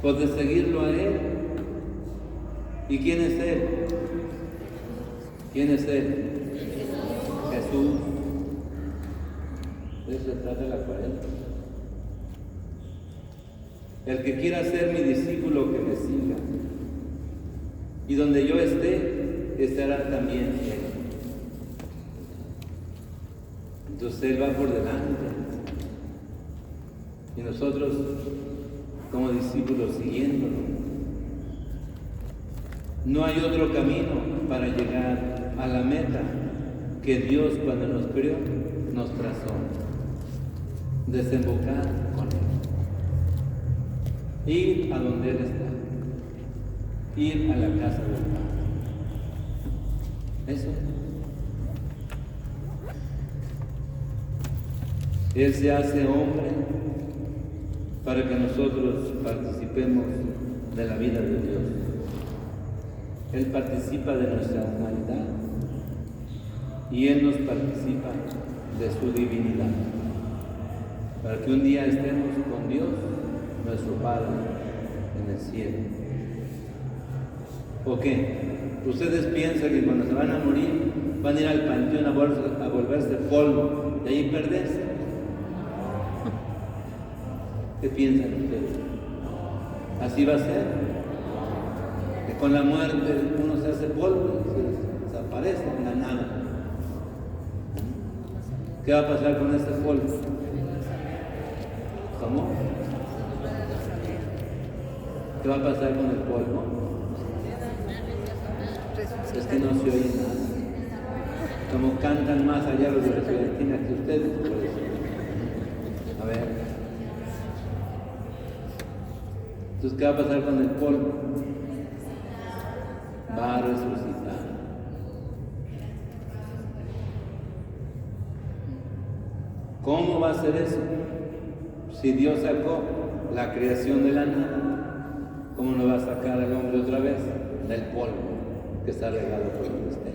pues de seguirlo a Él. ¿Y quién es Él? ¿Quién es Él? Jesús. De eso se trata la cuaresma. El que quiera ser mi discípulo, que me siga. Y donde yo esté, estará también Él. Entonces Él va por delante. Y nosotros, como discípulos, siguiéndolo. No hay otro camino para llegar a la meta que Dios, cuando nos creó, nos trazó. Desembocar con Él. Ir a donde Él está. Ir a la casa del Padre. Eso. Él se hace hombre para que nosotros participemos de la vida de Dios. Él participa de nuestra humanidad y Él nos participa de su divinidad, para que un día estemos con Dios, nuestro Padre, en el cielo. ¿O qué? ¿Ustedes piensan que cuando se van a morir van a ir al panteón a volverse polvo y ahí perderse? ¿Qué piensan ustedes? ¿Así va a ser? Que con la muerte uno se hace polvo y se desaparece en la nada. ¿Qué va a pasar con este polvo? ¿Cómo? ¿Qué va a pasar con el polvo? Es que no se oye nada. Como cantan más allá los de la Fiorentina que ustedes, por eso. A ver. Entonces, ¿qué va a pasar con el polvo? Va a resucitar. ¿Cómo va a ser eso? Si Dios sacó la creación de la nada, ¿cómo no va a sacar al hombre otra vez del polvo que está regado por donde esté?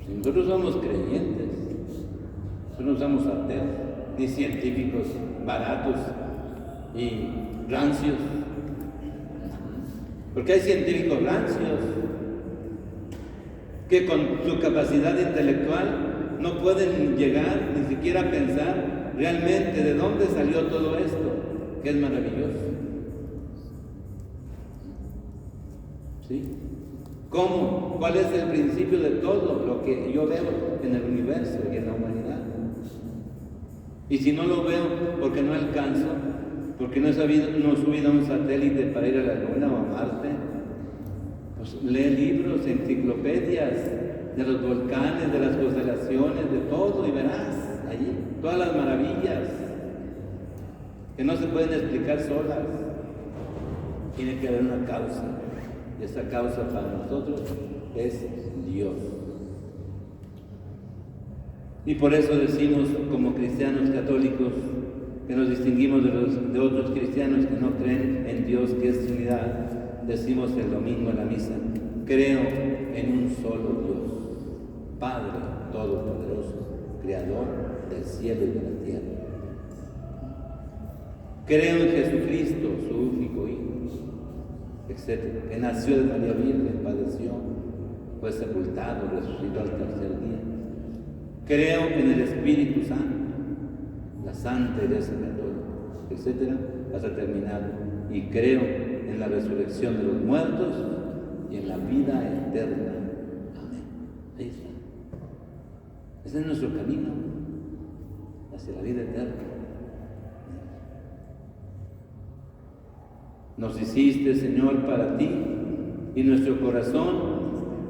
Si nosotros somos creyentes, nosotros no somos ateos, ni científicos baratos y rancios. Porque hay científicos rancios que con su capacidad intelectual no pueden llegar ni siquiera a pensar realmente de dónde salió todo esto, que es maravilloso. ¿Sí? ¿Cómo? ¿Cuál es el principio de todo lo que yo veo en el universo y en la humanidad? Y si no lo veo porque no alcanzo, porque no he subido a un satélite para ir a la Luna o a Marte, pues lee libros, enciclopedias de los volcanes, de las constelaciones, de todo, y verás allí todas las maravillas que no se pueden explicar solas. Tiene que haber una causa, y esa causa para nosotros es Dios. Y por eso decimos, como cristianos católicos, que nos distinguimos de otros cristianos que no creen en Dios, que es unidad. Decimos el domingo en la misa: creo en un solo Dios, Padre Todopoderoso, Creador del cielo y de la tierra. Creo en Jesucristo, su único Hijo, etc., que nació de María Virgen, padeció, fue sepultado, resucitó al tercer día. Creo en el Espíritu Santo, la Santa Iglesia Católica, etc., hasta terminar. Y creo en la resurrección de los muertos y en la vida eterna. Amén. Ahí está. Ese es nuestro camino hacia la vida eterna. Nos hiciste, Señor, para ti, y nuestro corazón,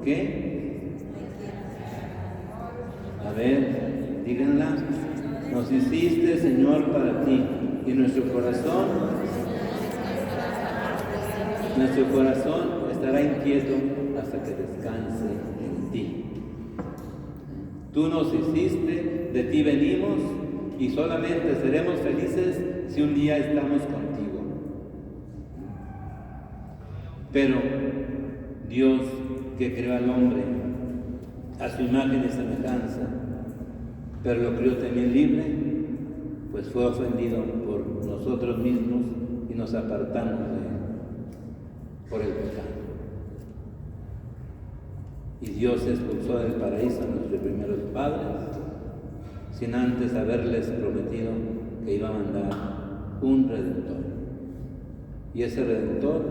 ¿qué? A ver, díganla. Nos hiciste, Señor, para ti, y nuestro corazón estará inquieto hasta que descanse en ti. Tú nos hiciste, de ti venimos, y solamente seremos felices si un día estamos contigo. Pero Dios, que creó al hombre a su imagen y semejanza, pero lo creó también libre, pues fue ofendido por nosotros mismos y nos apartamos de Él por el pecado. Y Dios expulsó del paraíso a nuestros primeros padres sin antes haberles prometido que iba a mandar un Redentor. Y ese Redentor,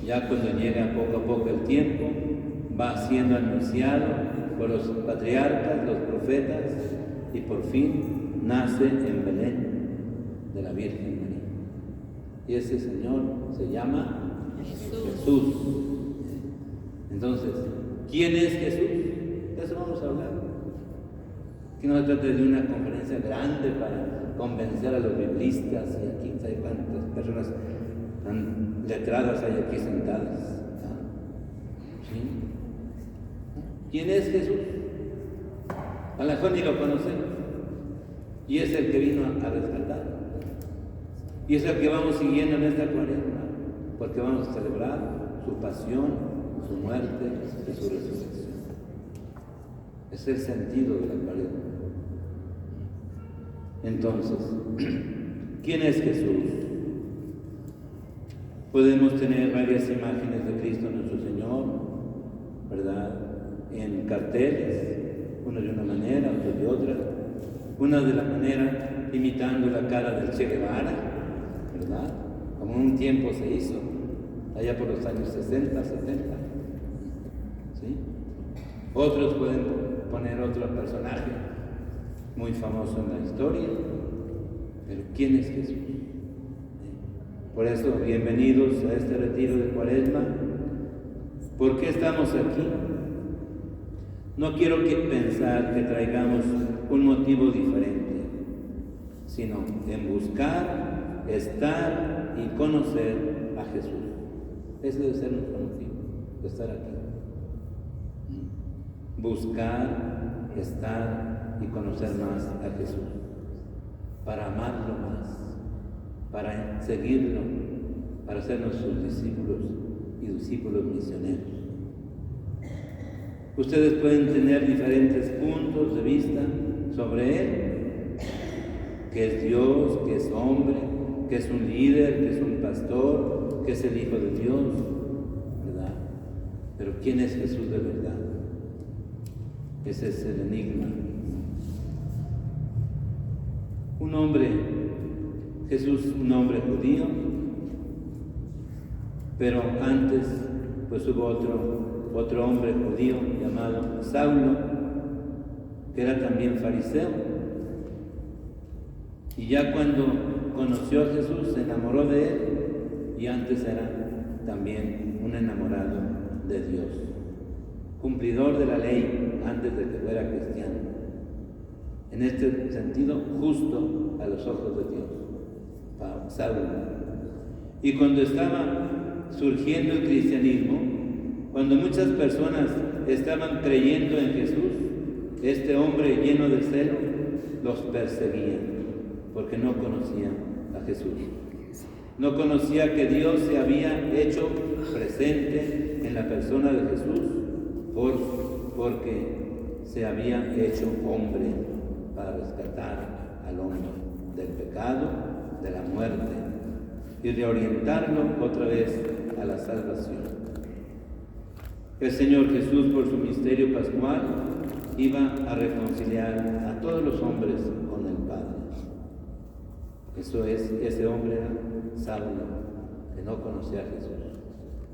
ya cuando llega poco a poco el tiempo, va siendo anunciado por los patriarcas, los profetas, y por fin nace en Belén de la Virgen María. Y ese Señor se llama Jesús. Entonces, ¿quién es Jesús? De eso vamos a hablar. Que no se trata de una conferencia grande para convencer a los biblistas y aquí no sé cuántas personas tan letradas hay aquí sentadas. ¿Sí? ¿Quién es Jesús? A lo mejor ni lo conocemos. Y es el que vino a rescatar. Y es el que vamos siguiendo en esta cuaresma, porque vamos a celebrar su pasión, su muerte y su resurrección. Es el sentido de la cuaresma. Entonces, ¿quién es Jesús? Podemos tener varias imágenes de Cristo nuestro Señor, ¿verdad? En carteles, uno de una manera, otro de otra. Una de la manera imitando la cara del Che Guevara, ¿verdad? Como en un tiempo se hizo, allá por los años 60, 70. ¿Sí? Otros pueden poner otro personaje muy famoso en la historia, pero ¿quién es Jesús? Por eso, bienvenidos a este retiro de Cuaresma. ¿Por qué estamos aquí? No quiero pensar que traigamos un motivo diferente, sino en buscar, estar y conocer a Jesús. Ese debe ser nuestro motivo, de estar aquí. Buscar, estar y conocer más a Jesús, para amarlo más, para seguirlo, para sernos sus discípulos y discípulos misioneros. Ustedes pueden tener diferentes puntos de vista sobre Él, que es Dios, que es hombre, que es un líder, que es un pastor, que es el Hijo de Dios, ¿verdad? Pero ¿quién es Jesús de verdad? Ese es el enigma. Un hombre, Jesús, un hombre judío, pero antes pues hubo otro hombre judío llamado Saulo, que era también fariseo. Y ya cuando conoció a Jesús se enamoró de él, y antes era también un enamorado de Dios, cumplidor de la ley antes de que fuera cristiano. En este sentido, justo a los ojos de Dios, Saulo. Y cuando estaba surgiendo el cristianismo, cuando muchas personas estaban creyendo en Jesús, este hombre lleno de celo los perseguía, porque no conocía a Jesús. No conocía que Dios se había hecho presente en la persona de Jesús, porque se había hecho hombre para rescatar al hombre del pecado, de la muerte, y reorientarlo otra vez a la salvación. El Señor Jesús, por su misterio pascual, iba a reconciliar a todos los hombres con el Padre. Ese hombre era Saulo, que no conocía a Jesús,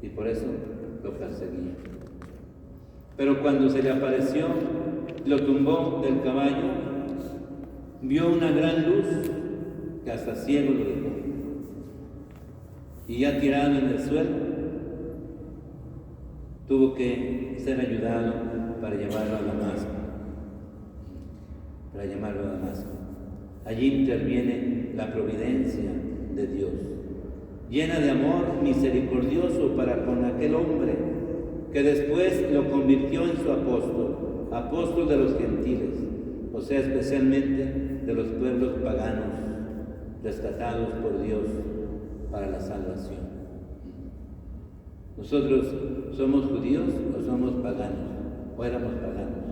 y por eso lo perseguía. Pero cuando se le apareció, lo tumbó del caballo, vio una gran luz que hasta ciego lo dejó. Y ya tirado en el suelo, tuvo que ser ayudado para llevarlo a Damasco. Allí interviene la providencia de Dios, llena de amor misericordioso para con aquel hombre, que después lo convirtió en su apóstol de los gentiles, o sea, especialmente de los pueblos paganos, rescatados por Dios para la salvación. ¿Nosotros somos judíos o somos paganos? ¿O éramos paganos?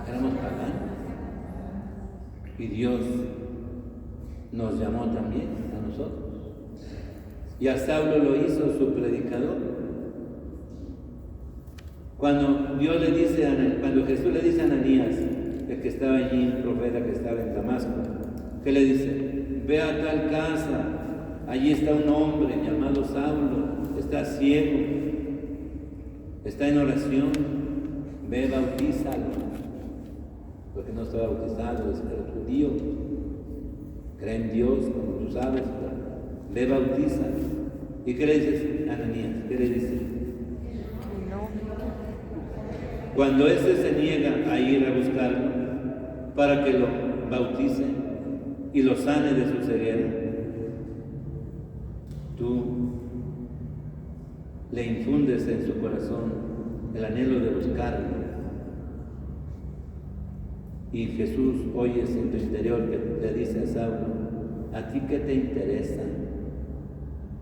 Éramos paganos. Y Dios nos llamó también a nosotros. Y a Saulo lo hizo su predicador. Cuando Jesús le dice a Ananías, el que estaba allí, el profeta que estaba en Damasco, ¿qué le dice? Ve a tal casa, allí está un hombre llamado Saulo, está ciego, está en oración, ve, bautízalo, porque no está bautizado, es el judío, cree en Dios, como tú sabes, ve, bautízalo. ¿Y qué le dices, Ananías? ¿Qué le dice? Cuando ese se niega a ir a buscarlo para que lo bautice y lo sane de su ceguera, tú le infundes en su corazón el anhelo de buscarlo. Y Jesús oyes en tu interior que le dice a Saulo, ¿a ti qué te interesa?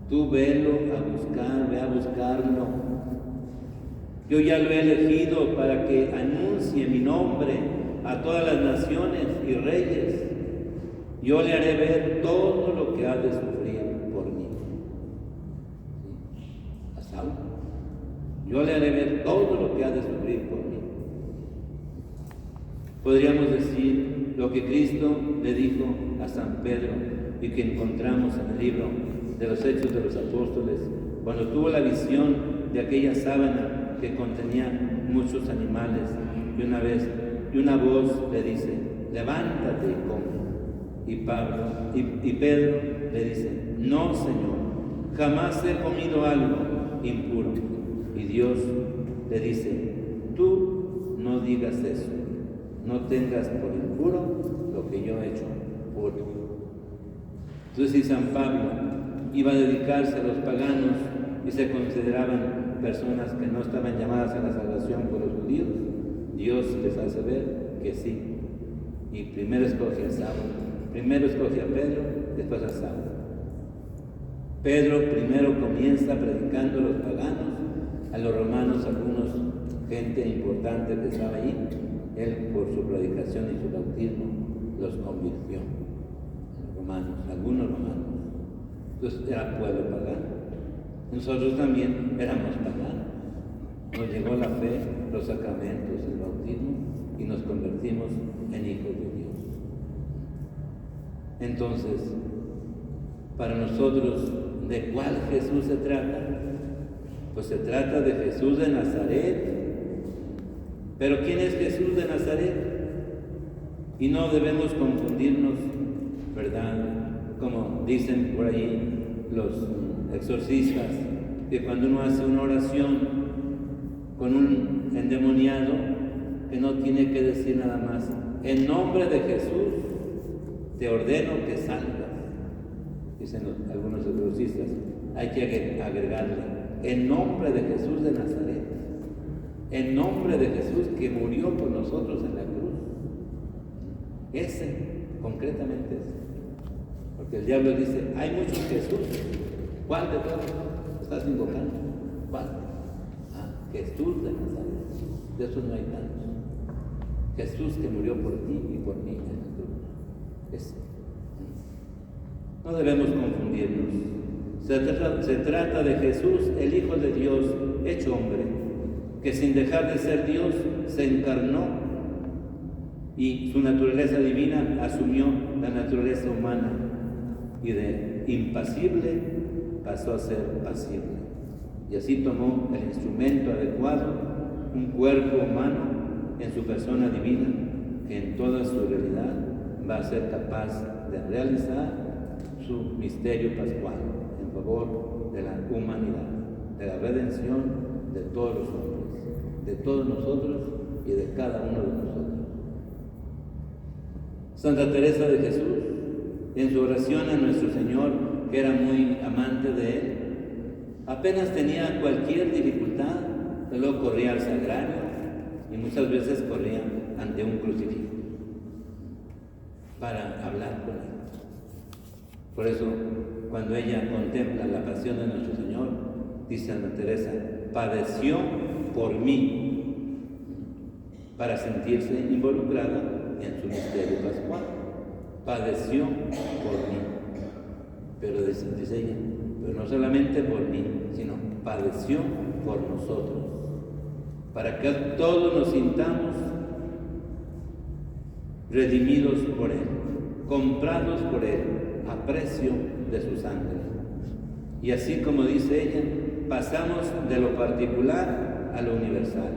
Tú velo a buscar, ve a buscarlo. Yo ya lo he elegido para que anuncie mi nombre a todas las naciones y reyes. Yo le haré ver todo lo que ha de sufrir por mí. ¿Sí? A Saulo. Yo le haré ver todo lo que ha de sufrir por mí. Podríamos decir lo que Cristo le dijo a San Pedro y que encontramos en el libro de los Hechos de los Apóstoles, cuando tuvo la visión de aquella sábana que contenía muchos animales, y una voz le dice, levántate y come. Y Pedro le dice, no, Señor, jamás he comido algo impuro. Y Dios le dice, tú no digas eso, no tengas por impuro lo que yo he hecho puro. Entonces, si San Pablo iba a dedicarse a los paganos y se consideraban personas que no estaban llamadas a la salvación por los judíos, Dios les hace ver que sí. Y primero escoge a Saulo, primero escoge a Pedro, después a Saulo. Pedro primero comienza predicando a los paganos, a los romanos, algunos, gente importante que estaba allí. Él, por su predicación y su bautismo, los convirtió. Romanos, algunos romanos. Entonces era pueblo pagano. Nosotros también éramos paganos. Nos llegó la fe, los sacramentos, el bautismo, y nos convertimos en hijos de Dios. Entonces, para nosotros, ¿de cuál Jesús se trata? Pues se trata de Jesús de Nazaret. Pero ¿quién es Jesús de Nazaret? Y no debemos confundirnos, ¿verdad? Como dicen por ahí los exorcistas, que cuando uno hace una oración con un endemoniado, que no tiene que decir nada más, en nombre de Jesús te ordeno que salgas, dicen algunos exorcistas. Hay que agregarle, en nombre de Jesús de Nazaret, en nombre de Jesús que murió por nosotros en la cruz. Ese, concretamente ese. Porque el diablo dice, hay muchos Jesús. ¿Cuál de todos estás invocando? ¿Cuál? Jesús de Nazaret. De esos no hay tantos. Jesús que murió por ti y por mí en la cruz. Ese. No debemos confundirnos. Se trata de Jesús, el Hijo de Dios, hecho hombre, que sin dejar de ser Dios se encarnó y su naturaleza divina asumió la naturaleza humana y de impasible pasó a ser pasible. Y así tomó el instrumento adecuado, un cuerpo humano en su persona divina, que en toda su realidad va a ser capaz de realizar su misterio pascual en favor de la humanidad, de la redención de todos los hombres, de todos nosotros y de cada uno de nosotros. Santa Teresa de Jesús, en su oración a nuestro Señor, que era muy amante de Él, apenas tenía cualquier dificultad, luego corría al sagrario y muchas veces corría ante un crucifijo para hablar con Él. Por eso, cuando ella contempla la pasión de nuestro Señor, dice Santa Teresa, padeció por mí, para sentirse involucrada en su misterio pascual. padeció por mí. Pero dice ella, pero no solamente por mí, sino padeció por nosotros, para que todos nos sintamos redimidos por Él, comprados por Él, a precio de su sangre. Y así como dice ella, pasamos de lo particular a lo universal.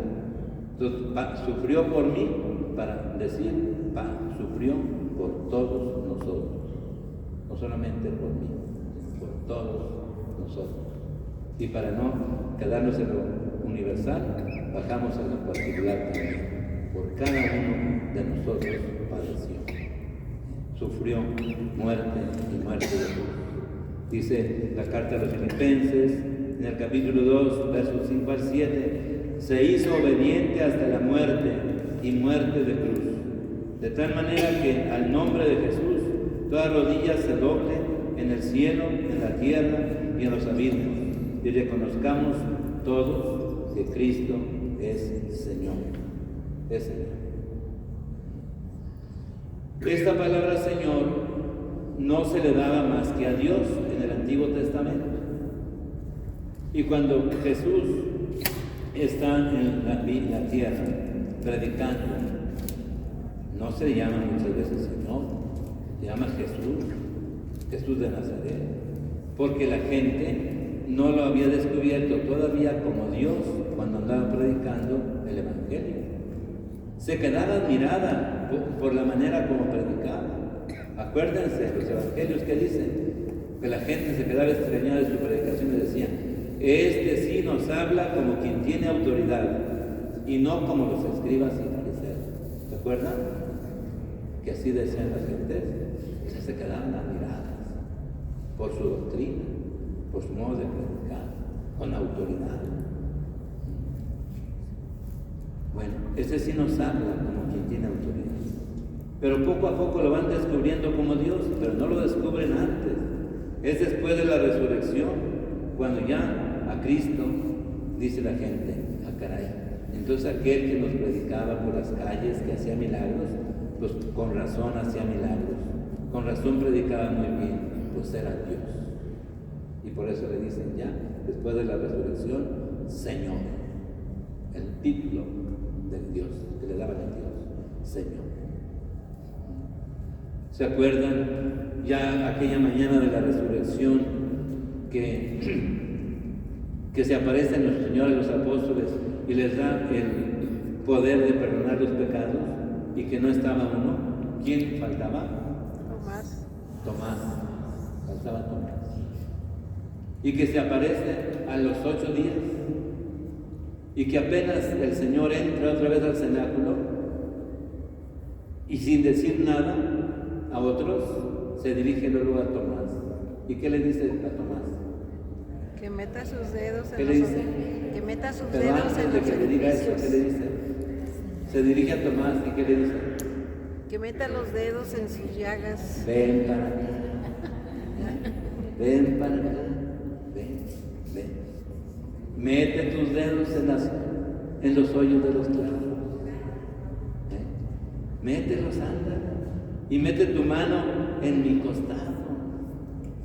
Entonces, sufrió por mí, para decir, sufrió por todos nosotros. No solamente por mí, sino por todos nosotros. Y para no quedarnos en lo universal, bajamos a lo particular también. Por cada uno de nosotros padeció. Sufrió muerte y muerte de cruz. Dice la carta a los Filipenses, en el capítulo 2, versos 5 al 7, se hizo obediente hasta la muerte y muerte de cruz. De tal manera que al nombre de Jesús, toda rodilla se doble en el cielo, en la tierra y en los abismos, y reconozcamos todos que Cristo es Señor. Es Señor. Esta palabra Señor no se le daba más que a Dios en el Antiguo Testamento. Y cuando Jesús está en la tierra predicando, no se le llama muchas veces Señor, se llama Jesús de Nazaret, porque la gente no lo había descubierto todavía como Dios cuando andaba predicando el Evangelio. Se quedaba admirada por la manera como predicaba. Acuérdense los evangelios que dicen que la gente se quedaba extrañada de su predicación y decía: este sí nos habla como quien tiene autoridad y no como los escribas y fariseos. ¿Se acuerdan? Que así decían las gentes. Se quedaban admiradas por su doctrina, por su modo de predicar, con autoridad. Bueno, ese sí nos habla como quien tiene autoridad. Pero poco a poco lo van descubriendo como Dios, pero no lo descubren antes. Es después de la resurrección, cuando ya a Cristo dice la gente: ah, caray. Entonces aquel que nos predicaba por las calles, que hacía milagros, pues con razón hacía milagros, con razón predicaba muy bien, pues era Dios. Y por eso le dicen ya, después de la resurrección, Señor, el título del Dios, que le daban a Dios, Señor. ¿Se acuerdan ya aquella mañana de la resurrección que se aparecen los señores, los apóstoles, y les da el poder de perdonar los pecados, y que no estaba uno? ¿Quién faltaba? Tomás. Faltaba Tomás. Y que se aparece a los 8 días, y que apenas el Señor entra otra vez al cenáculo, y sin decir nada a otros, se dirige luego a Tomás. ¿Y qué le dice a Tomás? Que meta sus dedos ¿Qué le dice? Que meta sus Pero dedos antes en de los que le diga eso, orificios. ¿qué le dice? Se dirige a Tomás y ¿qué le dice? Que meta los dedos en sus llagas. Ven para acá. Ven para acá. Ven. Mete tus dedos en los hoyos de los clavos. Mételos, anda. Y mete tu mano en mi costado.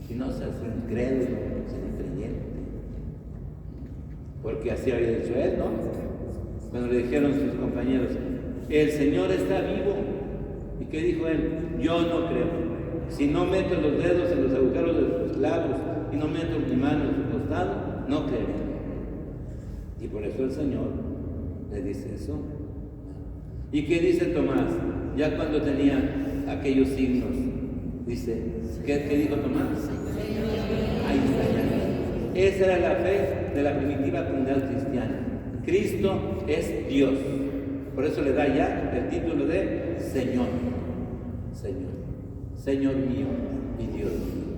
Y no seas incrédulo, seas creyente. Porque así había dicho él, ¿no? Cuando le dijeron sus compañeros: el Señor está vivo. ¿Y qué dijo él? Yo no creo. Si no meto los dedos en los agujeros de sus clavos y no meto mi mano en su costado, no creo. Y por eso el Señor le dice eso. ¿Y qué dice Tomás? Ya cuando tenía aquellos signos, dice, ¿qué dijo Tomás? Ahí está ya. Esa era la fe de la primitiva comunidad cristiana. Cristo es Dios. Por eso le da ya el título de Señor. Señor mío y Dios mío.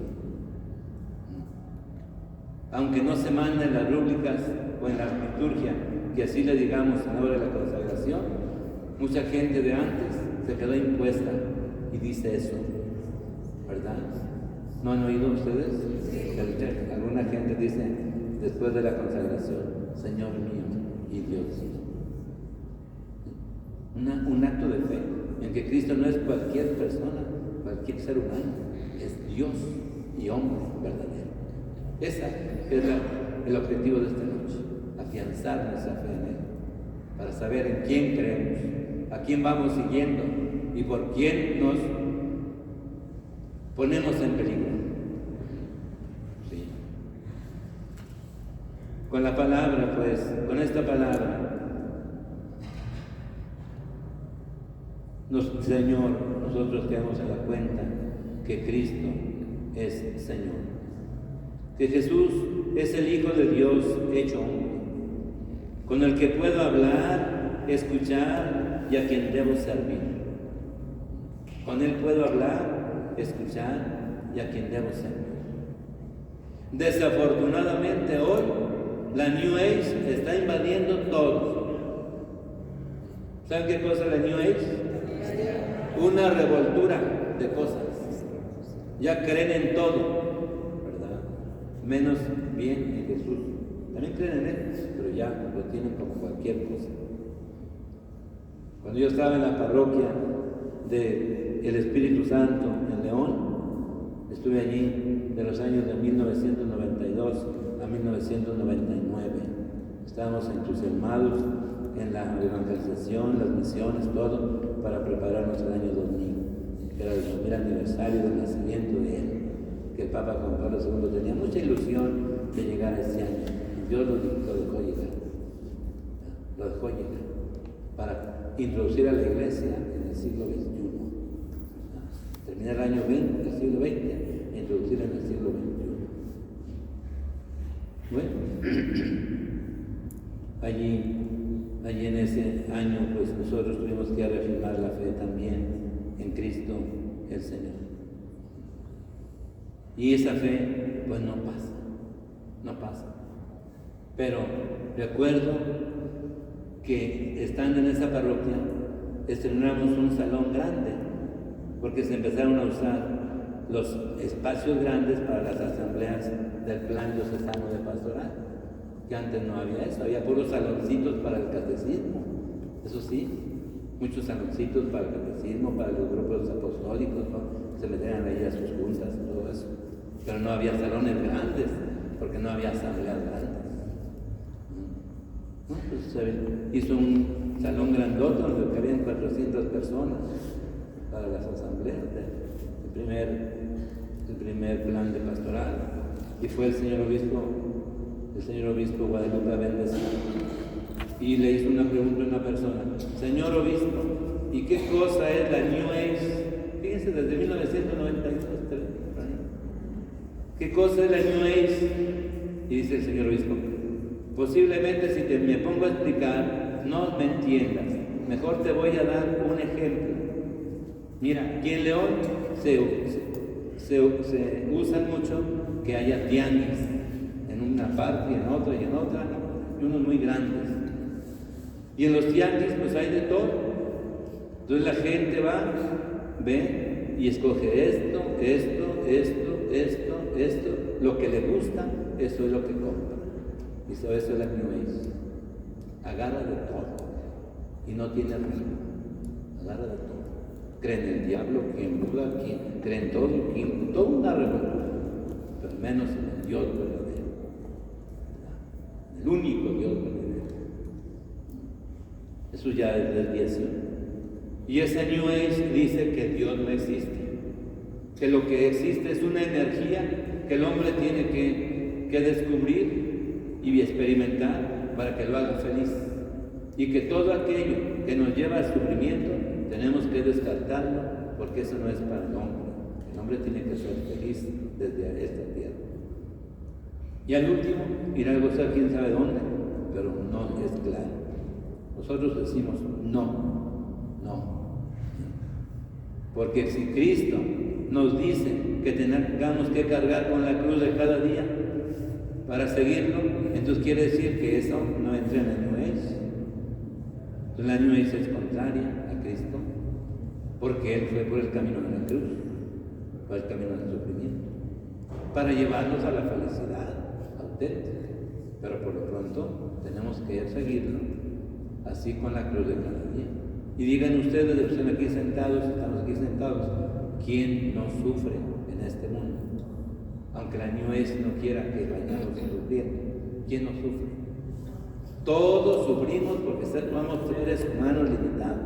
Aunque no se manda en las rúbricas o en la liturgia, que así le digamos en la hora de la consagración, mucha gente de antes se quedó impuesta y dice eso, ¿verdad? ¿No han oído ustedes? Alguna gente dice después de la consagración: Señor mío y Dios mío. Un acto de fe en que Cristo no es cualquier persona, cualquier ser humano, es Dios y hombre verdadero. Ese es el objetivo de esta noche, afianzar nuestra fe en Él, para saber en quién creemos, a quién vamos siguiendo y por quién nos ponemos en peligro. Sí. Con la palabra, pues, con esta palabra, Señor, nosotros quedamos en la cuenta que Cristo es Señor, que Jesús es el Hijo de Dios hecho hombre, con el que puedo hablar, escuchar y a quien debo servir. Con Él puedo hablar, escuchar y a quien debo servir. Desafortunadamente hoy la New Age está invadiendo todo. ¿Saben qué cosa es la New Age? Una revoltura de cosas. Ya creen en todo, ¿verdad? Menos bien en Jesús. También creen en Él, pero ya lo tienen como cualquier cosa. Cuando yo estaba en la parroquia del Espíritu Santo en León, estuve allí de los años de 1992 a 1999. Estábamos entusiasmados en la evangelización, las misiones, todo, para prepararnos el año 2000, que era el primer aniversario del nacimiento de Él, que el Papa Juan Pablo II tenía mucha ilusión de llegar a ese año. Dios lo dejó llegar, para introducir a la iglesia en el siglo XXI. Terminar el año 20, el siglo XX, e introducirla en el siglo XXI. Bueno, allí en ese año, pues nosotros tuvimos que reafirmar la fe también en Cristo el Señor. Y esa fe, pues no pasa. Pero recuerdo que estando en esa parroquia, estrenamos un salón grande, porque se empezaron a usar los espacios grandes para las asambleas del plan diocesano de pastoral, que antes no había eso, había puros saloncitos para el catecismo, eso sí, muchos saloncitos para el catecismo, para los grupos apostólicos, ¿no? Se metían ahí a sus juntas y todo eso, pero no había salones grandes, porque no había asambleas grandes. ¿No? Pues se hizo un salón grandote donde cabían 400 personas para las asambleas, el primer plan de pastoral, y fue el señor obispo Guadalupe a bendecir, y le hizo una pregunta a una persona: señor obispo, ¿y qué cosa es la New Age? Fíjense, desde 1992, ¿qué cosa es la New Age? Y dice el señor obispo: posiblemente si me pongo a explicar no me entiendas, mejor te voy a dar un ejemplo. Mira, aquí en León se usa mucho que haya tianguis en una parte y en otra y en otra, y unos muy grandes. Y en los tianguis pues hay de todo. Entonces la gente va, ve y escoge esto, lo que le gusta, eso es lo que compra. Y eso es la New Age. Agarra de todo y no tiene riesgo. Agarra de todo. Cree en el diablo, quien duda, quien cree en todo, toda una revolución, pero menos en el Dios verdadero, el único Dios verdadero. Eso ya es desviación. Y esa New Age dice que Dios no existe, que lo que existe es una energía que el hombre tiene que descubrir y experimentar para que lo haga feliz, y que todo aquello que nos lleva al sufrimiento tenemos que descartarlo, porque eso no es para el hombre. El hombre tiene que ser feliz desde esta tierra. Y al último, ir a gozar quién sabe dónde, pero no es claro. Nosotros decimos no. Porque si Cristo nos dice que tengamos que cargar con la cruz de cada día para seguirlo, entonces quiere decir que eso no entra en la New Age. Entonces la New Age es contraria a Cristo, porque Él fue por el camino de la cruz, por el camino del sufrimiento, para llevarnos a la felicidad auténtica. Pero por lo pronto tenemos que seguirlo así con la cruz de cada día. Y digan ustedes, están aquí sentados, estamos aquí sentados, ¿quién no sufre en este mundo? Aunque la New Age no quiera que vayamos a sufrir, ¿quién no sufre? Todos sufrimos porque somos seres humanos limitados.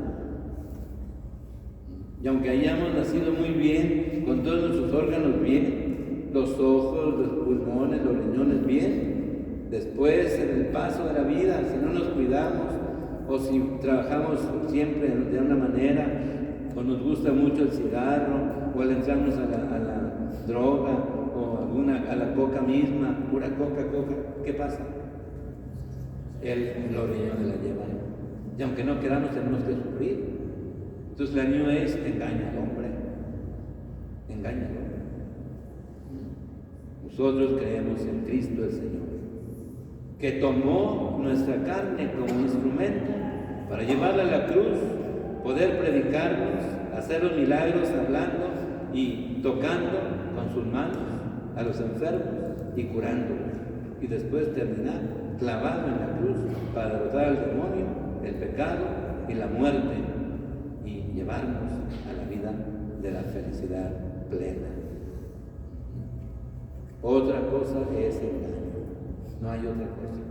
Y aunque hayamos nacido muy bien, con todos nuestros órganos bien, los ojos, los pulmones, los riñones bien, después en el paso de la vida, si no nos cuidamos, o si trabajamos siempre de una manera, o nos gusta mucho el cigarro, o le entramos a la droga, o a la coca misma, pura coca, ¿qué pasa? Los riñones la llevan. Y aunque no queramos, tenemos que sufrir. Entonces la New Age engaña al hombre. Engaña al hombre. Nosotros creemos en Cristo el Señor, que tomó nuestra carne como instrumento para llevarla a la cruz, poder predicarnos, hacer los milagros hablando y tocando con sus manos a los enfermos y curándolos, y después terminar clavado en la cruz para derrotar al demonio, el pecado y la muerte, y llevarnos a la vida de la felicidad plena. Otra cosa es el engaño, no hay otra cosa,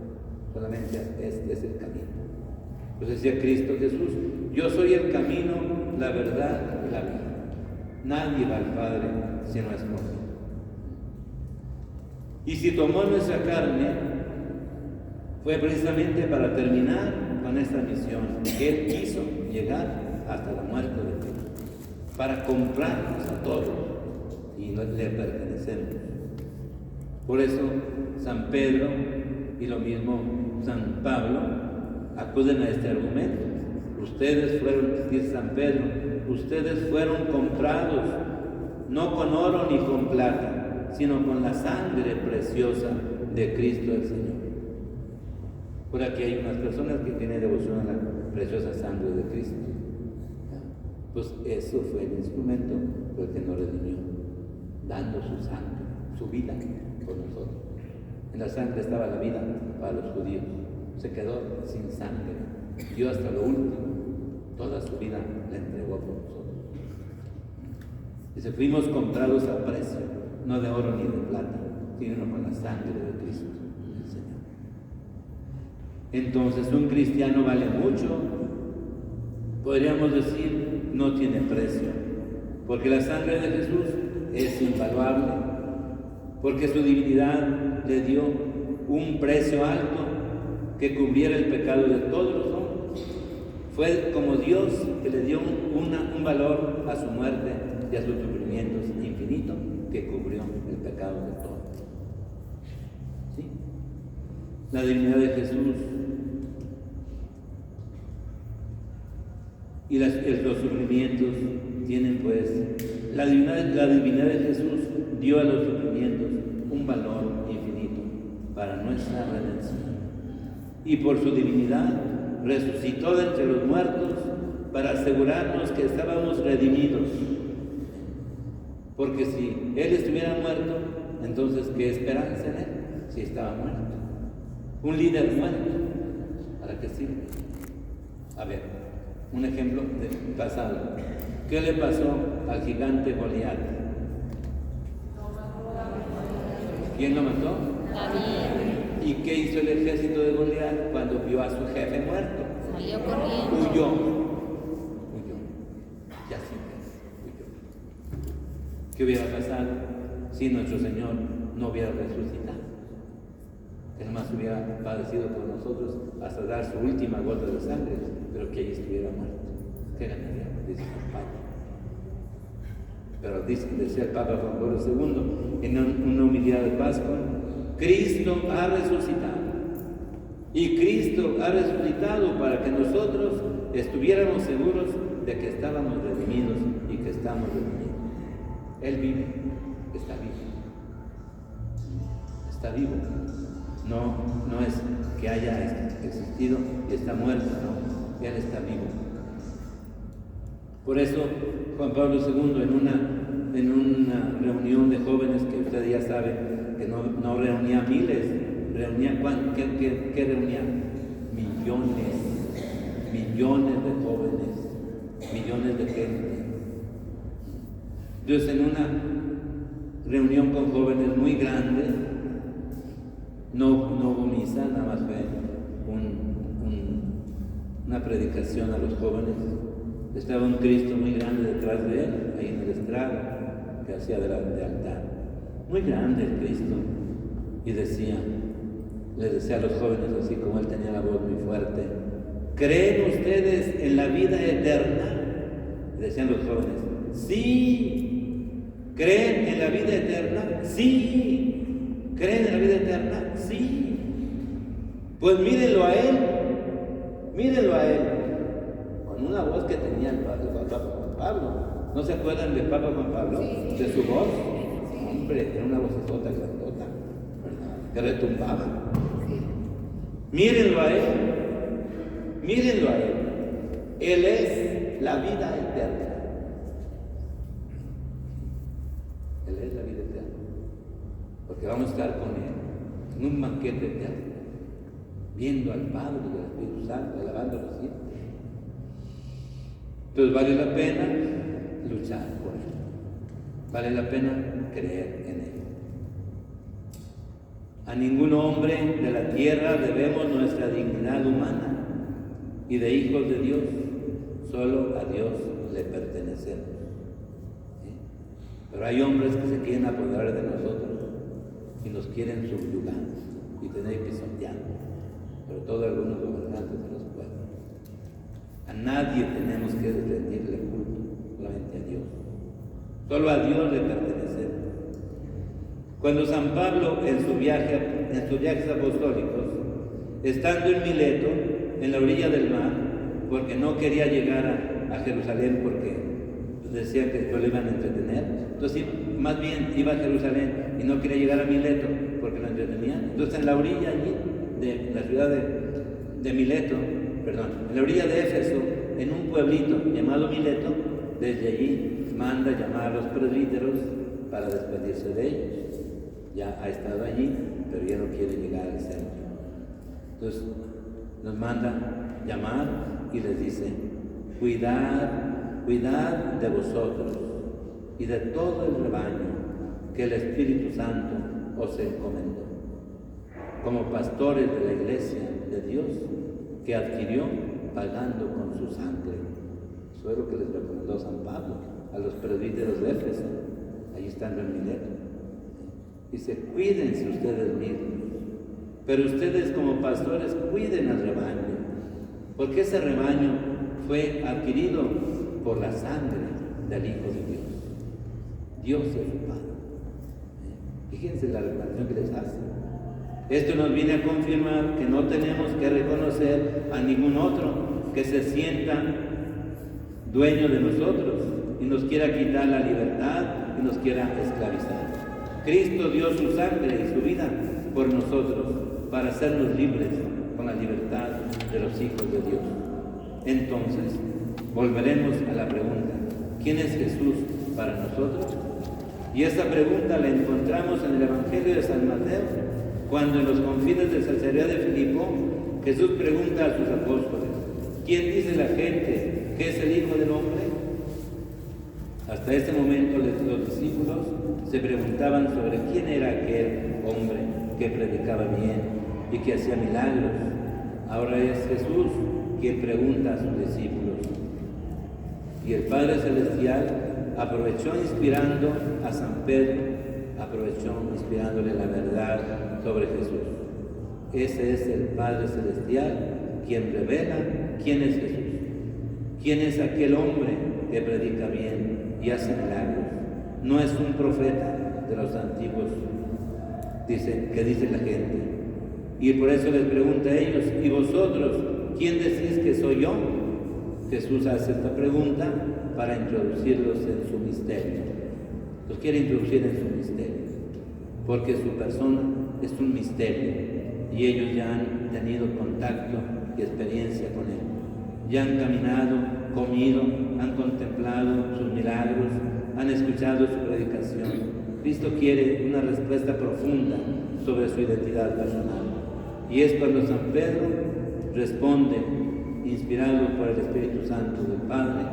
solamente este es el camino. Pues decía Cristo Jesús: yo soy el camino, la verdad y la vida. Nadie va al Padre si no es por mí. Y si tomó nuestra carne, fue precisamente para terminar con esta misión que Él quiso llegar hasta la muerte de Cristo, para comprarnos a todos y le pertenecemos. Por eso San Pedro y lo mismo San Pablo acuden a este argumento. Ustedes fueron, dice San Pedro, ustedes fueron comprados no con oro ni con plata, sino con la sangre preciosa de Cristo el Señor. Por aquí hay unas personas que tienen devoción a la preciosa sangre de Cristo. Pues eso fue el instrumento por el que nos redimió, dando su sangre, su vida por nosotros. En la sangre estaba la vida para los judíos. Se quedó sin sangre. Dio hasta lo último. Toda su vida la entregó por nosotros. Dice, fuimos comprados a precio, no de oro ni de plata, sino con la sangre de Cristo, el Señor. Entonces, un cristiano vale mucho. Podríamos decir, no tiene precio, porque la sangre de Jesús es invaluable, porque su divinidad le dio un precio alto que cubriera el pecado de todos los hombres. Fue como Dios que le dio un valor a su muerte y a sus sufrimientos infinito, que cubrió el pecado de todos. ¿Sí? La divinidad de Jesús y los sufrimientos tienen, pues, la divinidad de Jesús dio a los sufrimientos un valor infinito para nuestra redención. Y por su divinidad resucitó de entre los muertos para asegurarnos que estábamos redimidos. Porque si Él estuviera muerto, entonces ¿qué esperanza en Él? Si estaba muerto. Un líder muerto, ¿para qué sirve? A ver, un ejemplo del pasado. ¿Qué le pasó al gigante Goliat? ¿Quién lo mató? David. ¿Y qué hizo el ejército de Goliat cuando vio a su jefe muerto? Salió corriendo. Huyó. Ya siempre huyó. ¿Qué hubiera pasado si nuestro Señor no hubiera resucitado? Que nomás hubiera padecido por nosotros hasta dar su última gota de sangre, pero que allí estuviera muerto. ¿Qué ganaríamos? Dice San Pablo. Pero decía el Papa Juan Pablo II en una humildad de Pascua: Cristo ha resucitado. Y Cristo ha resucitado para que nosotros estuviéramos seguros de que estábamos redimidos y que estamos redimidos. Él vive, está vivo. Está vivo. No es que haya existido y está muerto, no. Él está vivo. Por eso Juan Pablo II en una reunión de jóvenes, que usted ya sabe que no reunía miles, reunía ¿qué reunía? Millones de jóvenes, millones de gente. Entonces, en una reunión con jóvenes muy grande, no hubo misa, nada más fue una predicación a los jóvenes. Estaba un Cristo muy grande detrás de él, ahí en el estrado, que hacía de altar. Muy grande el Cristo. Y les decía a los jóvenes, así como él tenía la voz muy fuerte: ¿creen ustedes en la vida eterna? Y decían los jóvenes: sí. ¿Creen en la vida eterna? Sí. ¿Creen en la vida eterna? Sí. Pues mírenlo a él, con una voz que tenía el Papa Juan Pablo. ¿No se acuerdan del Papa Juan Pablo? Sí. De su voz. Sí. Hombre, era una vocesota grandota, ¿verdad? Que retumbaba. Sí. Mírenlo a él. Él es la vida eterna. Él es la vida eterna. Porque vamos a estar con él en un banquete eterno, viendo al Padre y al Espíritu Santo, alabándolo siempre. Entonces vale la pena luchar por él. Vale la pena creer en él. A ningún hombre de la tierra debemos nuestra dignidad humana y de hijos de Dios. Solo a Dios le pertenecemos. ¿Sí? Pero hay hombres que se quieren apoderar de nosotros y nos quieren subyugar y tener pisotear. Sobre todo algunos gobernantes de los pueblos. A nadie tenemos que rendirle culto, solamente a Dios. Solo a Dios le pertenecemos. Cuando San Pablo en sus viajes apostólicos, estando en Mileto, en la orilla del mar, porque no quería llegar a Jerusalén porque decían que lo iban a entretener, entonces más bien iba a Jerusalén y no quería llegar a Mileto porque lo entretenían. Entonces en la orilla allí de la ciudad de Mileto, en la orilla de Éfeso, en un pueblito llamado Mileto, desde allí manda llamar a los presbíteros para despedirse de ellos. Ya ha estado allí, pero ya no quiere llegar al centro. Entonces nos manda llamar y les dice: cuidad de vosotros y de todo el rebaño que el Espíritu Santo os encomendó, como pastores de la iglesia de Dios que adquirió pagando con su sangre. Eso es lo que les recomendó San Pablo a los presbíteros de Éfeso, allí estando en Mileto. Dice: cuídense ustedes mismos, pero ustedes como pastores cuiden al rebaño, porque ese rebaño fue adquirido por la sangre del Hijo de Dios. Dios es su Padre. Fíjense la reclamación que les hace. Esto nos viene a confirmar que no tenemos que reconocer a ningún otro que se sienta dueño de nosotros y nos quiera quitar la libertad y nos quiera esclavizar. Cristo dio su sangre y su vida por nosotros para hacernos libres con la libertad de los hijos de Dios. Entonces, volveremos a la pregunta: ¿quién es Jesús para nosotros? Y esa pregunta la encontramos en el Evangelio de San Mateo, cuando en los confines de Cesarea de Filipo, Jesús pregunta a sus apóstoles: ¿quién dice la gente que es el Hijo del Hombre? Hasta ese momento los discípulos se preguntaban sobre quién era aquel hombre que predicaba bien y que hacía milagros. Ahora es Jesús quien pregunta a sus discípulos. Y el Padre Celestial aprovechó inspirando a San Pedro, inspirándole la verdad sobre Jesús. Ese es el Padre Celestial quien revela quién es Jesús. ¿Quién es aquel hombre que predica bien y hace milagros? No es un profeta de los antiguos, que dice la gente. Y por eso les pregunta a ellos: ¿y vosotros quién decís que soy yo? Jesús hace esta pregunta para introducirlos en su misterio. Los quiere introducir en su misterio, porque su persona es un misterio y ellos ya han tenido contacto y experiencia con él. Ya han caminado, comido, han contemplado sus milagros, han escuchado su predicación. Cristo quiere una respuesta profunda sobre su identidad personal. Y es cuando San Pedro responde, inspirado por el Espíritu Santo del Padre,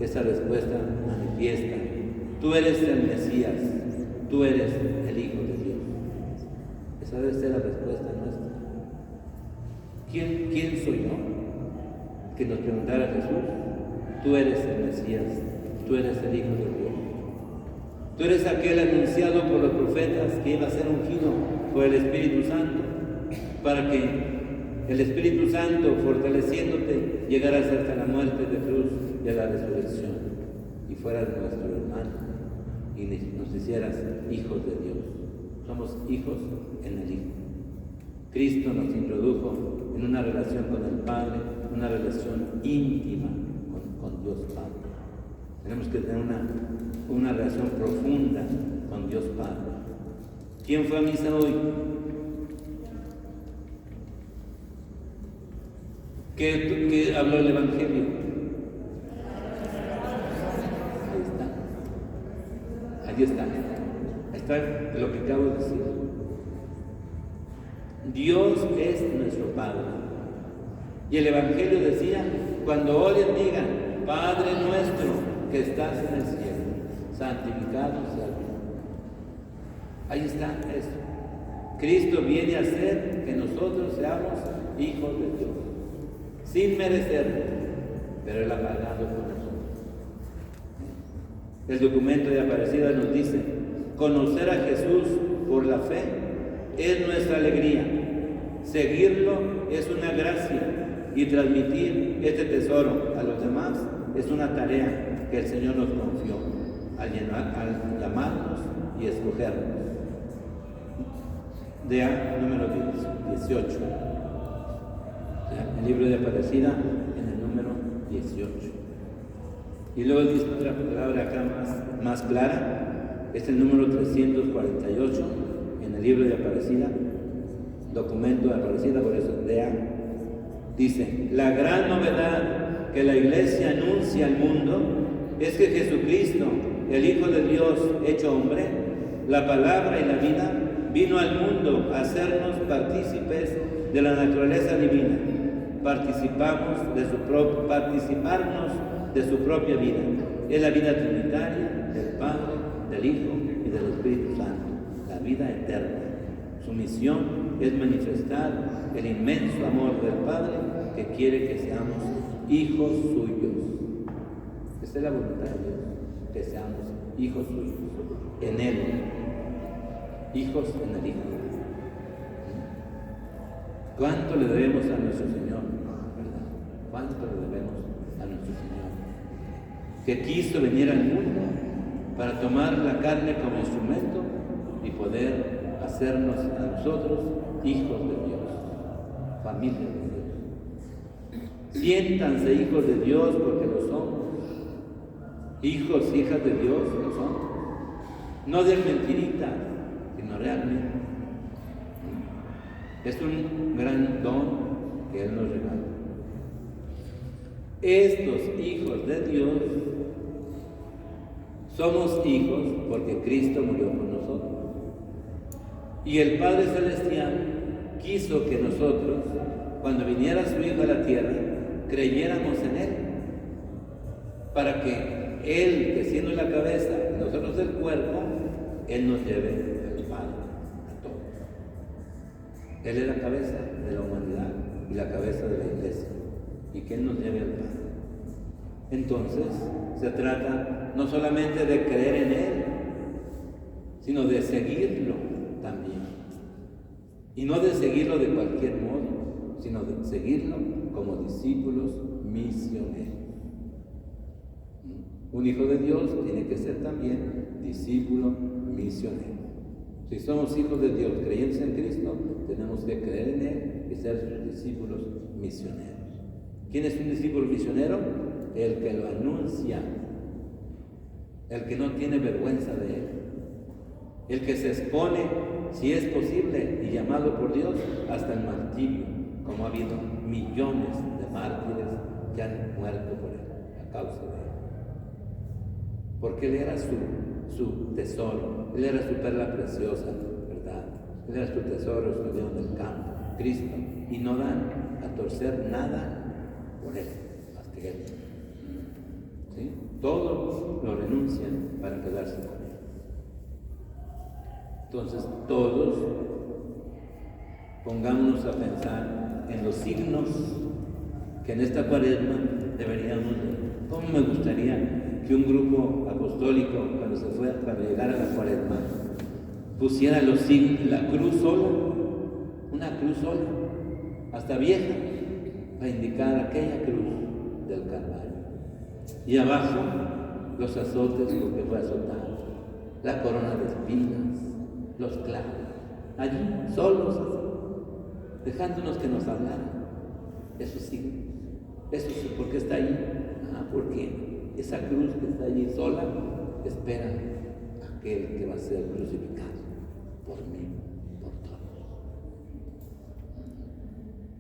esa respuesta manifiesta Tú eres el Mesías, tú eres el Hijo de Dios. Esa debe ser la respuesta nuestra. ¿Quién soy yo? Que nos preguntara Jesús. Tú eres el Mesías, tú eres el Hijo de Dios. Tú eres aquel anunciado por los profetas que iba a ser ungido por el Espíritu Santo, para que el Espíritu Santo, fortaleciéndote, llegara hasta la muerte de cruz y a la resurrección, y fueras nuestro hermano, y nos hicieras hijos de Dios. Somos hijos en el Hijo. Cristo nos introdujo en una relación con el Padre, una relación íntima con Dios Padre. Tenemos que tener una relación profunda con Dios Padre. ¿Quién fue a misa hoy? ¿Qué habló el Evangelio? Ahí está lo que acabo de decir. Dios es nuestro Padre. Y el Evangelio decía, cuando oren digan, Padre nuestro que estás en el cielo, santificado sea tu nombre. Ahí está eso. Cristo viene a hacer que nosotros seamos hijos de Dios, sin merecerlo, pero Él ha pagado por nosotros. El documento de Aparecida nos dice, conocer a Jesús por la fe es nuestra alegría, seguirlo es una gracia y transmitir este tesoro a los demás es una tarea que el Señor nos confió al llamarnos y escogernos. Número 18. El libro de Aparecida en el número 18. Y luego dice otra palabra acá más clara, es el número 348 en el libro de Aparecida, documento de Aparecida, por eso dice, la gran novedad que la Iglesia anuncia al mundo es que Jesucristo, el Hijo de Dios hecho hombre, la palabra y la vida, vino al mundo a hacernos partícipes de la naturaleza divina, participarnos de su propia vida. Es la vida trinitaria del Padre, del Hijo y del Espíritu Santo, la vida eterna. Su misión es manifestar el inmenso amor del Padre que quiere que seamos hijos suyos. Esta es la voluntad de Dios, que seamos hijos suyos, en Él, hijos en el Hijo. ¿Cuánto le debemos a nuestro Señor? ¿Verdad? ¿Cuánto le debemos a nuestro Señor? Que quiso venir al mundo para tomar la carne como instrumento y poder hacernos a nosotros hijos de Dios, familia de Dios. Siéntanse hijos de Dios porque lo somos. Hijos, hijas de Dios lo somos. No de mentiritas, sino realmente. Es un gran don que Él nos regala. Estos hijos de Dios somos hijos porque Cristo murió por nosotros. Y el Padre Celestial quiso que nosotros, cuando viniera su Hijo a la tierra, creyéramos en Él, para que Él, que siendo la cabeza, nosotros el cuerpo, Él nos lleve al Padre, a todos. Él es la cabeza de la humanidad y la cabeza de la iglesia, y que Él nos lleve al Padre. Entonces, se trata no solamente de creer en Él, sino de seguirlo también. Y no de seguirlo de cualquier modo, sino de seguirlo como discípulos misioneros. Un hijo de Dios tiene que ser también discípulo misionero. Si somos hijos de Dios, creyentes en Cristo, tenemos que creer en Él y ser sus discípulos misioneros. ¿Quién es un discípulo misionero? El que lo anuncia, el que no tiene vergüenza de Él, el que se expone, si es posible, y llamado por Dios, hasta el martirio, como ha habido millones de mártires que han muerto por Él, a causa de Él. Porque Él era su tesoro, Él era su perla preciosa, ¿verdad? Él era su tesoro, su león del campo, Cristo, y no dan a torcer nada por Él, más que Él. ¿Sí? Todos lo renuncian para quedarse con Él. Entonces, todos pongámonos a pensar en los signos que en esta Cuaresma deberíamos de. ¿Cómo me gustaría que un grupo apostólico, cuando llegara la Cuaresma, pusiera los signos, la cruz sola, una cruz sola, hasta vieja, para indicar aquella cruz del Calvario? Y abajo, los azotes porque fue azotado, la corona de espinas, los clavos, allí, solos, dejándonos que nos hablaran. Eso sí, ¿por qué está ahí? Porque esa cruz que está allí sola espera a aquel que va a ser crucificado por mí, por todos.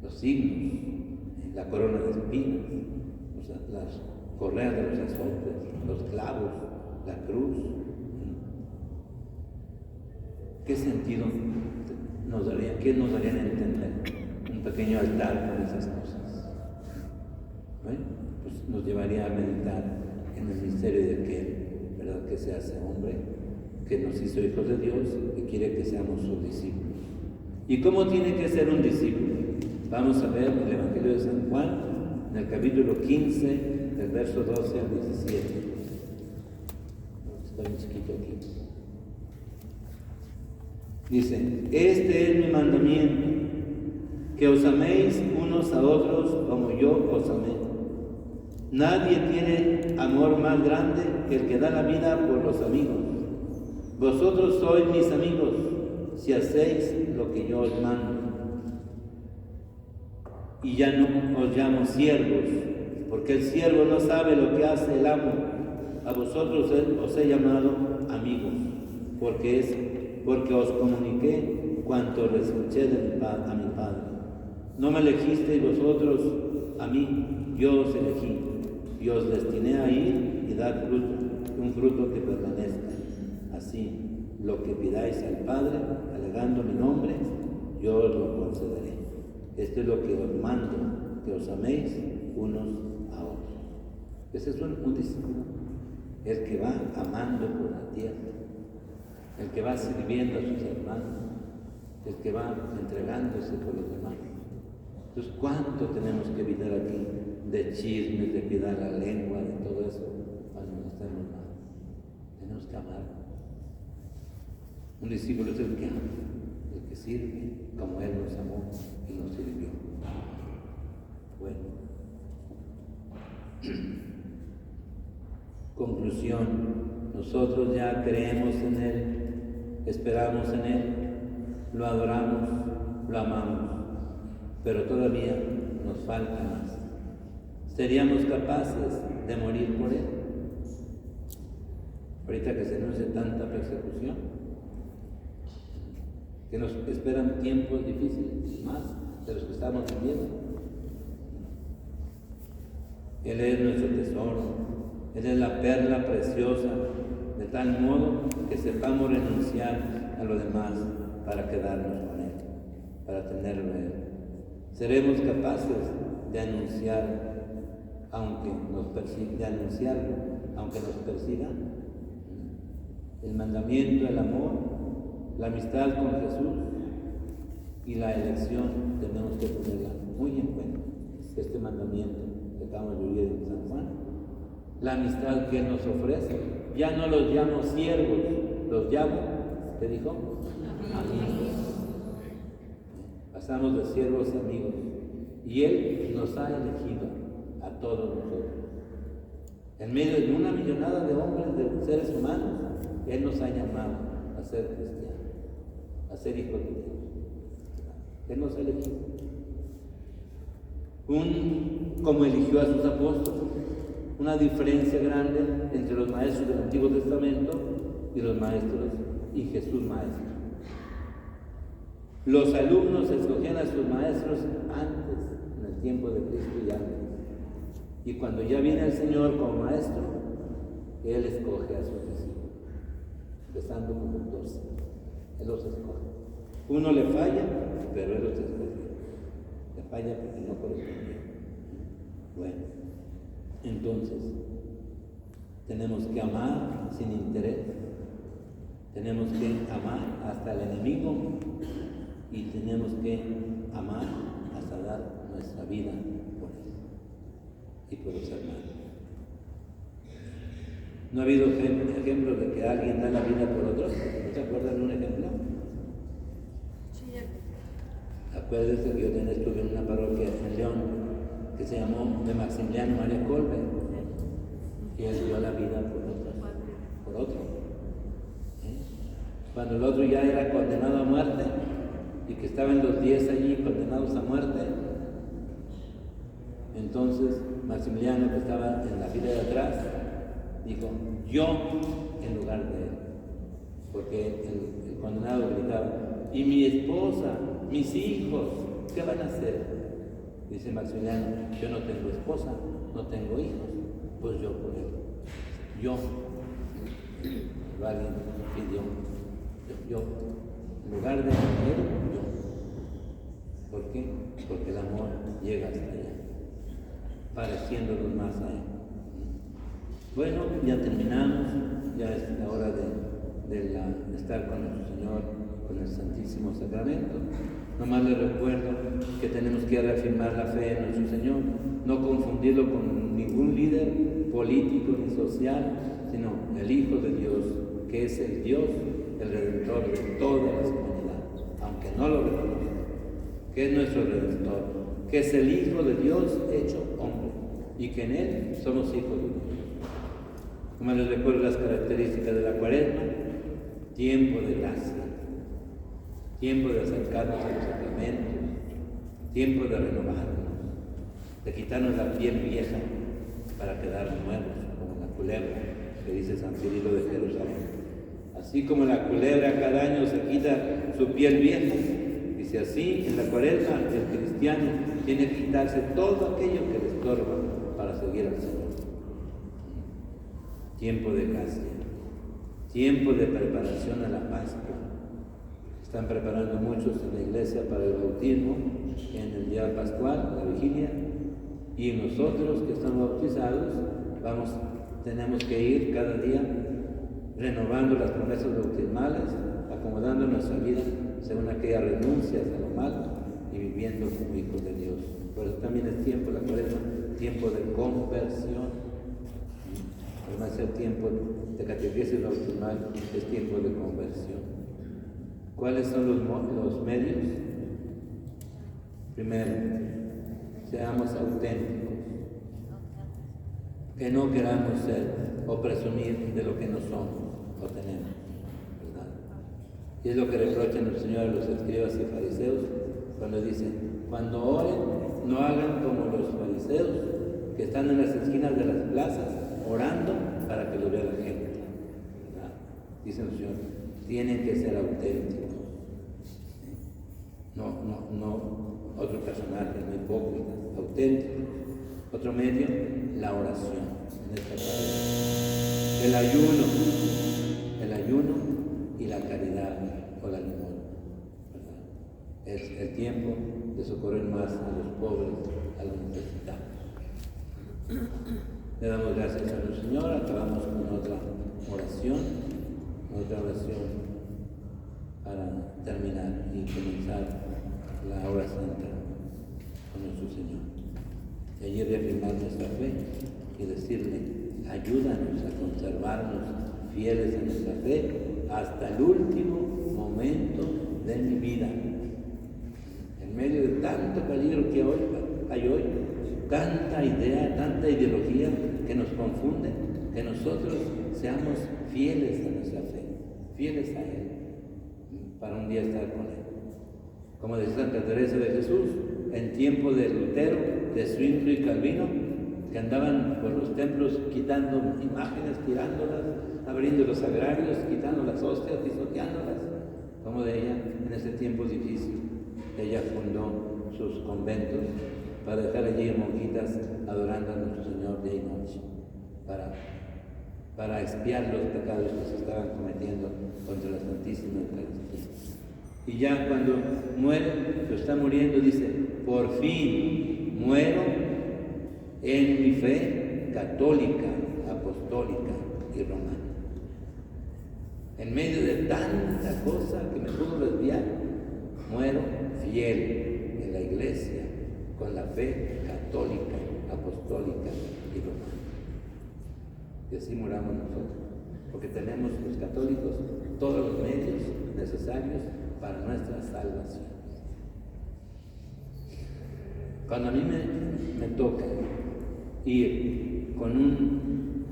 Los signos, la corona de espinas, las correas de los azotes, los clavos, la cruz. ¿Qué sentido nos daría? ¿Qué nos darían a entender un pequeño altar con esas cosas? ¿Bueno? Pues nos llevaría a meditar en el misterio de aquel, ¿verdad?, que se hace hombre, que nos hizo hijos de Dios y quiere que seamos sus discípulos. ¿Y cómo tiene que ser un discípulo? Vamos a ver el Evangelio de San Juan, en el capítulo 15, del verso 12 al 17. Está muy chiquito aquí. Dice: este es mi mandamiento, que os améis unos a otros como yo os amé. Nadie tiene amor más grande que el que da la vida por los amigos. Vosotros sois mis amigos si hacéis lo que yo os mando. Y ya no os llamo siervos, porque el siervo no sabe lo que hace el amo. A vosotros os he llamado amigos, porque os comuniqué cuanto le escuché a mi Padre. No me elegisteis vosotros a mí, yo os elegí, y os destiné a ir y dar fruto, un fruto que permanezca. Así, lo que pidáis al Padre, alegando mi nombre, yo os lo concederé. Esto es lo que os mando, que os améis unos a otros. Ese es un discípulo, el que va amando por la tierra, el que va sirviendo a sus hermanos, el que va entregándose por los demás. Entonces, ¿cuánto tenemos que evitar aquí de chismes, de cuidar la lengua, de todo eso, cuando no estemos mal? Tenemos que amar. Un discípulo es el que ama, el que sirve, como Él nos amó y nos sirvió. Bueno. Conclusión: nosotros ya creemos en Él, esperamos en Él, lo adoramos, lo amamos, pero todavía nos falta más. ¿Seríamos capaces de morir por Él? Ahorita que se nos hace tanta persecución, que nos esperan tiempos difíciles, más de los que estamos viviendo. Él es nuestro tesoro, Él es la perla preciosa, de tal modo que sepamos renunciar a lo demás para quedarnos con Él, para tenerlo a Él. Seremos capaces de anunciarlo, aunque nos persigan. El mandamiento, el amor, la amistad con Jesús y la elección tenemos que tenerla muy en cuenta. Este mandamiento que acabamos de oír en San Juan, la amistad que Él nos ofrece, ya no los llamo siervos, los llamo, ¿qué dijo? Amigos. Pasamos de siervos a amigos, y Él nos ha elegido a todos nosotros. En medio de una millonada de hombres, de seres humanos, Él nos ha llamado a ser cristianos, a ser hijos de Dios. Él nos ha elegido. Como eligió a sus apóstoles, una diferencia grande entre los maestros del Antiguo Testamento y los maestros y Jesús maestro. Los alumnos escogían a sus maestros antes, en el tiempo de Cristo y antes. Y cuando ya viene el Señor como maestro, Él escoge a sus discípulos, empezando con los 12. Él los escoge. Uno le falla, pero Él los escoge. Le falla porque no corresponde. Bueno, entonces, tenemos que amar sin interés, tenemos que amar hasta el enemigo y tenemos que amar hasta dar nuestra vida por él y por los hermanos. ¿No ha habido ejemplos de que alguien da la vida por otros? ¿No se acuerdan de un ejemplo? Acuérdense que yo también estuve en una parroquia en León que se llamó de Maximiliano María Kolbe y él dio la vida por otro. Cuando el otro ya era condenado a muerte y que estaban los 10 allí condenados a muerte, entonces Maximiliano, que estaba en la fila de atrás, dijo, yo en lugar de él, porque el condenado gritaba, y mi esposa, mis hijos, ¿qué van a hacer? Dice Maximiliano, yo no tengo esposa, no tengo hijos, pues yo por él. Yo, alguien pidió, yo, en lugar de él, yo. ¿Por qué? Porque el amor llega hasta allá, pareciéndonos más a él. Bueno, ya terminamos, ya es la hora de estar con nuestro Señor, con el Santísimo Sacramento. Nomás les recuerdo que tenemos que reafirmar la fe en nuestro Señor, no confundirlo con ningún líder político ni social, sino el Hijo de Dios, que es el Dios, el Redentor de todas las humanidades, aunque no lo reconozcan, que es nuestro Redentor, que es el Hijo de Dios hecho hombre, y que en Él somos hijos de Dios. Como les recuerdo las características de la Cuaresma: tiempo de gracia, tiempo de acercarnos a los sacramentos, tiempo de renovarnos, de quitarnos la piel vieja para quedar nuevos, como la culebra que dice San Cirilo de Jerusalén. Así como la culebra cada año se quita su piel vieja, dice así, en la Cuaresma el cristiano tiene que quitarse todo aquello que le estorba para seguir al Señor. Tiempo de gracia, tiempo de preparación a la Pascua. Están preparando muchos en la iglesia para el bautismo, en el día pascual, la vigilia, y nosotros que estamos bautizados, tenemos que ir cada día renovando las promesas bautismales, acomodando nuestra vida según aquellas renuncias a lo malo y viviendo como hijos de Dios. Por eso también es tiempo, la Cuaresma, tiempo de conversión. Además el tiempo de catequesis bautismal es tiempo de conversión. ¿Cuáles son los medios? Primero, seamos auténticos, que no queramos ser o presumir de lo que no somos o tenemos, ¿verdad? Y es lo que reprochan el Señor a los escribas y fariseos cuando dicen, cuando oren, no hagan como los fariseos que están en las esquinas de las plazas orando para que lo vea la gente, ¿verdad? Dice el Señor, tienen que ser auténticos. No otro personaje, no hipócritas, auténticos. Otro medio, la oración en esta Cuaresma. El ayuno y la caridad o la limosna, ¿verdad? Es el tiempo de socorrer más a los pobres, a los necesitados. Le damos gracias a nuestro Señor. Acabamos con otra oración para terminar y comenzar la hora santa con nuestro Señor. Y allí reafirmar nuestra fe y decirle, ayúdanos a conservarnos fieles a nuestra fe hasta el último momento de mi vida. En medio de tanto peligro que hay hoy, tanta idea, tanta ideología que nos confunde, que nosotros seamos fieles a nuestra fe, fieles a Él, para un día estar con Él. Como decía Santa Teresa de Jesús, en tiempo de Lutero, de Zwinglio y Calvino, que andaban por los templos quitando imágenes, tirándolas, abriendo los sagrarios, quitando las hostias, pisoteándolas, como de ella, en ese tiempo difícil, ella fundó sus conventos para dejar allí monjitas adorando a nuestro Señor día y noche, para expiar los pecados que se estaban cometiendo contra la Santísima Eucaristía. Y ya cuando muere, lo está muriendo, dice, por fin muero en mi fe católica, apostólica y romana. En medio de tanta cosa que me pudo desviar, muero fiel en la iglesia con la fe católica, apostólica y romana. Y así moramos nosotros, porque tenemos los católicos todos los medios necesarios para nuestra salvación. Cuando a mí me toca ir con un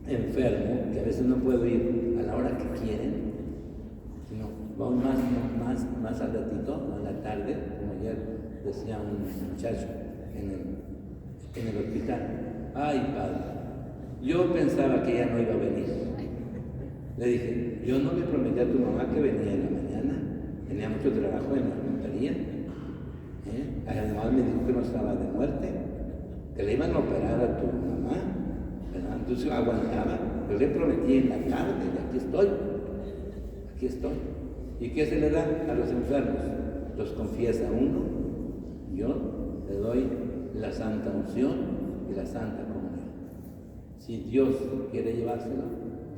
enfermo, que a veces no puedo ir a la hora que quieren, sino vamos más al ratito, no en la tarde, como ayer decía un muchacho en el hospital. Ay, padre, yo pensaba que ella no iba a venir. Le dije, yo no le prometí a tu mamá que venía en la mañana, tenía mucho trabajo en la notaría. Además me dijo que no estaba de muerte, que le iban a operar a tu mamá, ¿verdad? Entonces aguantaba. Yo le prometí en la tarde y aquí estoy. ¿Y qué se le da a los enfermos? Los confiesa uno, yo le doy la santa unción y la santa comunión. Si Dios quiere llevárselo,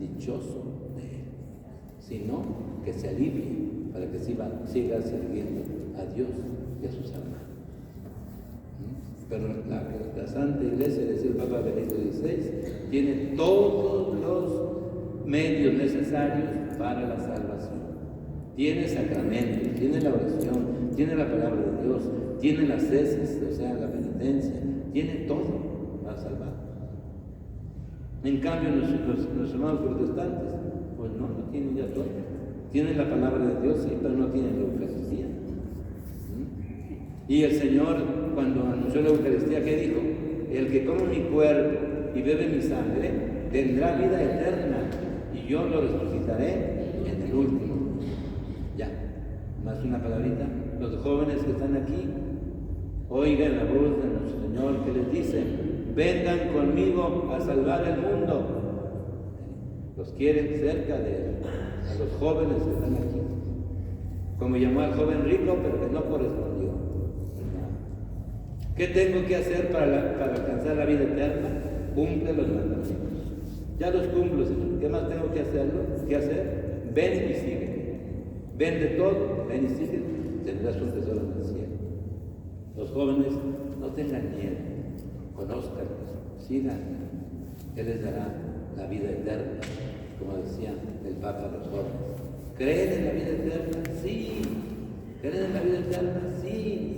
dichoso de él. Si no, que se alivie para que siga sirviendo a Dios y a sus hermanos. Pero la Santa Iglesia, decía el Papa Benedicto XVI, tiene todos los medios necesarios para la salvación. Tiene sacramentos, tiene la oración, tiene la palabra de Dios, tiene las ceses, o sea, la penitencia, tiene todo para salvar. En cambio, los hermanos protestantes, pues no tienen ya todo. Tienen la palabra de Dios, sí, pero no tienen la Eucaristía. Y el Señor, cuando anunció la Eucaristía, ¿qué dijo? El que come mi cuerpo y bebe mi sangre, tendrá vida eterna, y yo lo resucitaré en el último. Ya, más una palabrita. Los jóvenes que están aquí, oigan la voz de nuestro Señor que les dice, vengan conmigo a salvar el mundo. Los quieren cerca de él, a los jóvenes que están aquí. Como llamó al joven rico, pero que no correspondió. ¿Qué tengo que hacer para alcanzar la vida eterna? Cumple los mandamientos. Ya los cumplo, Señor. ¿Qué más tengo que hacer? Ven y sigue. Ven de todo, ven y sigue. Tendrás un tesoro en el cielo. Los jóvenes no tengan miedo. Conozcan, sigan. Él les dará la vida eterna, como decía el Papa a los jóvenes. ¿Creen en la vida eterna? Sí. ¿Creen en la vida eterna? Sí.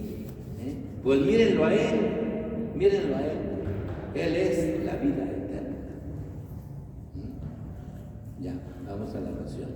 Pues mírenlo a Él. Él es la vida eterna. Ya, vamos a la oración.